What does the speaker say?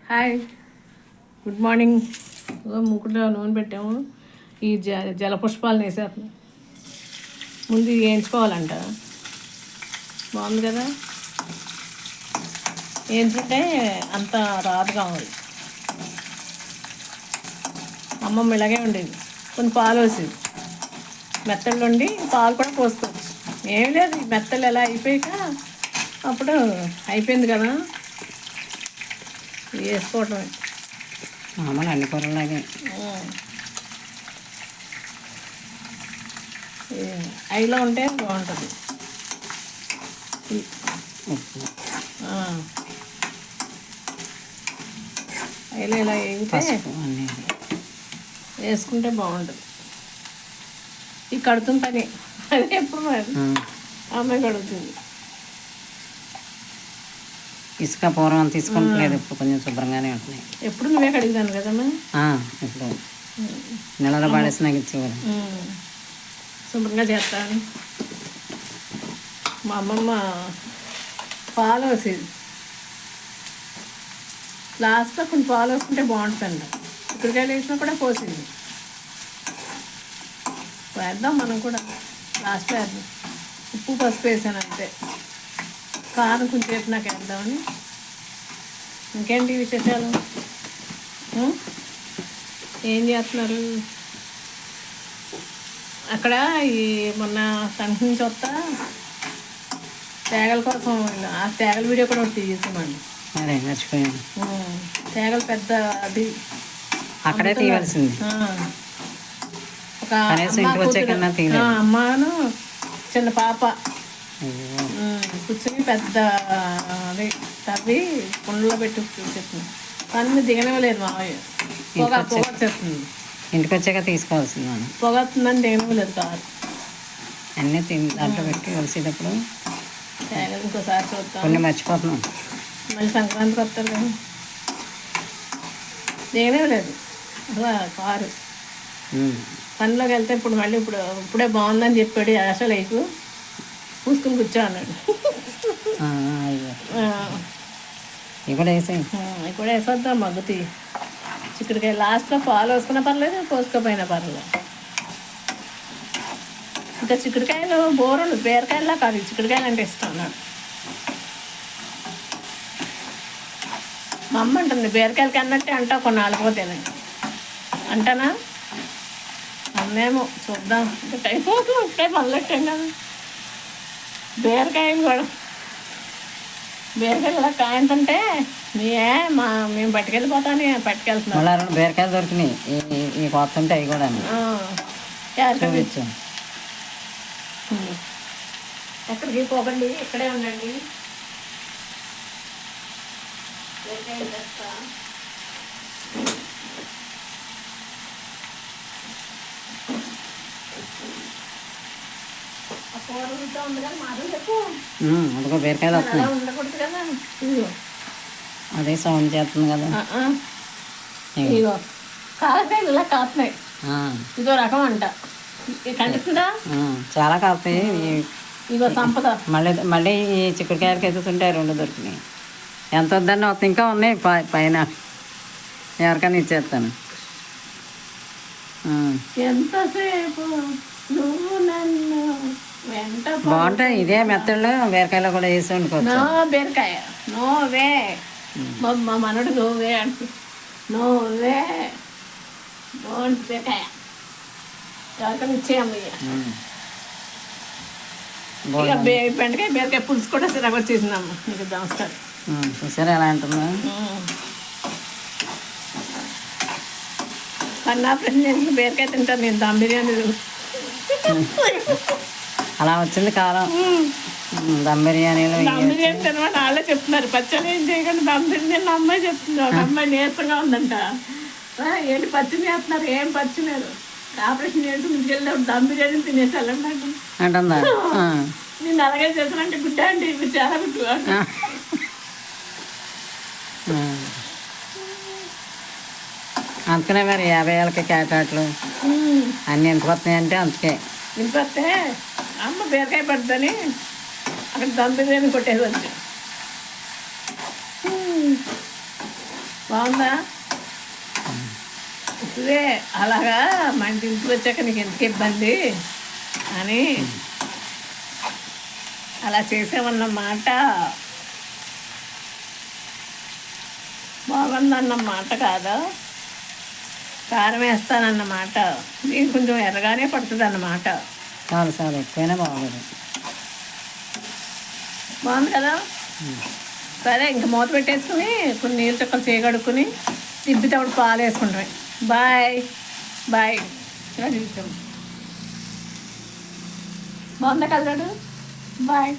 Hi, good morning. ముక్కులో నూనె పెట్టాము. ఈ జలపుష్పాలను వేసేస్తున్నాం. ముందు వేయించుకోవాలంట. బాగుంది కదా, ఏంటంటే అంత రాదు కావాలి. అమ్మమ్మ ఇలాగే ఉండేది. కొన్ని పాలు వేసేది, మెత్తళ్ళు వండి పాలు కూడా పోసుకోవచ్చు. ఏం లేదు, ఈ మెత్తలు ఎలా అయిపోయాక అప్పుడు అయిపోయింది కదా వేసుకోవటమే. మామూలు అన్ని కూరలాగే అయిలో ఉంటే బాగుంటుంది. అయిలో ఇలా వేగితే వేసుకుంటే బాగుంటుంది. ఈ కడుతుంది పని అది ఎప్పుడు మరి అమ్మాయి కడుగుతుంది. ఇసుక పూర్వం తీసుకుంటలేదు, ఇప్పుడు కొంచెం శుభ్రంగానే ఉంటున్నాయి. ఎప్పుడు నువ్వే కడిగాను కదమ్మా. ఇప్పుడు నెలలో పడేసి నాకు ఇచ్చేవారు. శుభ్రంగా చేస్తాను. మా అమ్మమ్మ పాలు వేసేది, లాస్ట్లో కొన్ని పాలు వేసుకుంటే బాగుంటుందండి. చిక్కుడుకాయలు వేసినా కూడా పోసేది. వేద్దాం మనం కూడా, లాస్ట్లో వేద్దాం. ఉప్పు పసుపు వేసాను అంతే, కారం కొంచెం సేపు నాకు వేద్దామని. ఇంకేంటి విశేషాలు? ఏం చేస్తున్నారు అక్కడ? ఈ మొన్న సంఘ నుంచి వస్తా తేగల కోసం ఆ తేగల వీడియో కూడా ఒకటి తీసామండి. అదే మర్చిపోయాను. తేగలు పెద్ద అది అక్కడే తీయవలసింది. ఒక అమ్మను చిన్న పాప కూర్చొని పెద్ద అది తవ్వి కుండలో పెట్టి చెప్తుంది. పన్ను దిగనివ్వలేదు మావయ్య. పొగ వచ్చేస్తుంది. ఇంటికి వచ్చాక తీసుకోవాల్సింది మనం. పొగ వస్తుందని దిగనివ్వలేదు కాదు. అన్నీ దాంట్లో పెట్టి కలిసేటప్పుడు ఇంకోసారి చూద్దాం. కొన్ని మర్చిపోతున్నాం. మళ్ళీ సంక్రాంతికి వస్తారు కదా, దిగనివ్వలేదు అసలు కారు. పనిలోకి వెళ్తే ఇప్పుడు మళ్ళీ ఇప్పుడే బాగుందని చెప్పాడు. అసలు లేకు పూసుకుని కూర్చో అన్నాడు. ఇక్కడ వేసేద్దాం మగ్గుతి. చిక్కుడుకాయ లాస్ట్లో పాలు వేసుకున్నా పర్లేదు, పోసుకోపోయినా పర్లేదు. ఇంకా చిక్కుడుకాయలు బోరులు బీరకాయలా కాదు, చిక్కుడుకాయలు అంటే ఇష్టం నాకు. మా అమ్మ అంటుంది బీరకాయలకి అన్నట్టే అంటావు కొన్ని ఆలిపోతేనే అంటానా అన్నేమో. చూద్దాం, ఇంకా టైం అవుతుంది. ఇప్పుడే పనులెట్టాం కదా. బీరకాయలు కూడా బీరకాయలు ఇలా కాయంతుంటే మేము పట్టుకెళ్ళిపోతాను. పట్టుకెళ్తున్నాం. బీరకాయలు దొరికినాయి ఈ కొత్త ఉంటే అవి కూడా ఎక్కడికి పోకండి, ఇక్కడే ఉండండి. బీరకాయలు తెస్తా. అదిగో బీరకాయలు వస్తున్నాయి. ఉండకూడదు కదా, అదే సౌండ్ చేస్తుంది కదా. ఇగో కాకరకాయలు ఇలా కాస్తున్నాయి. ఇదో రకం అంట, కనిపిస్తుందా? చాలా కాస్తాయి. ఇగో సంపద. మళ్ళీ ఈ చిక్కుడుకాయలకి ఎదుగుతుంటాయి. రెండు దొరికినాయి. ఎంత వద్దని వస్తాయి, ఇంకా ఉన్నాయి పైన. ఎవరికైనా ఇచ్చేస్తాను. ఎంతసేపు నువ్వు నన్ను వెంట బాగుంటాయి. ఇదే మెత్తళ్ళు బీరకాయలో కూడా వేసి వండుకోవచ్చు. నో బీరకాయ నోవే. మా మనడు నోవే అంటు నోవే బాగుంటుంది బీరకాయ. ఎవరికైనా ఇచ్చేయమ్మయ్య. ఇక బెండకాయ బీరకాయ పులుసు కూడా సిరగ వచ్చేసిందమ్మ. నీకు నమస్కారం. చూసారా ఎలా అంటుందా? అన్నా ప్రశ్న బీరకాయ తింటాను నేను. దమ్ బిర్యానీ అలా వచ్చింది కాలం. దమ్ బిర్యానీలో దమ్ బిర్యానీ తినమని వాళ్ళే చెప్తున్నారు. పచ్చడి ఏం చేయకుండా దమ్ బిర్యానీ అమ్మాయి చెప్తుంది. ఒక అమ్మాయి నీరసంగా ఉందంట. ఏంటి పచ్చిని వేస్తున్నారు? ఏం పచ్చినారు? ఆపరేషన్ చేసి ముందుకెళ్ళినప్పుడు దమ్ బిర్యానీ తినేసి వెళ్ళండి అంటుందా? నేను అలాగే చేస్తానంటే గుడ్డ అండి ఇప్పుడు చాలా గుడ్డు. అందుకనే మరి 50 ఏళ్ళకి క్యాటాట్లు అన్నీ ఎందుకు వస్తున్నాయి అంటే అందుకే. ఇంటికి వస్తే అమ్మ బీరకాయ పడుతుందని అక్కడ దమ్ బిర్యానీ కొట్టేసి వచ్చి బాగుందా? ఇప్పుడే అలాగా మన ఇంటికి వచ్చాక నీకు ఎందుకు ఇబ్బంది అని అలా చేసామన్నమాట. బాగుందన్నమాట కాదా, కారం వేస్తానన్నమాట. నీకు కొంచెం ఎర్రగానే పడుతుంది అన్నమాట. చాలు చాలు, ఎక్కువైనా బాగోదు. బాగుంది కదా? సరే, ఇంక మూత పెట్టేసుకుని కొన్ని నీళ్ళు చుక్కలు చేయగడుక్కుని దిబ్బితప్పుడు పాలు వేసుకుంటాం. Bye bye. ఇలా చూసాం. బాగుందా కలరాడు? బాయ్.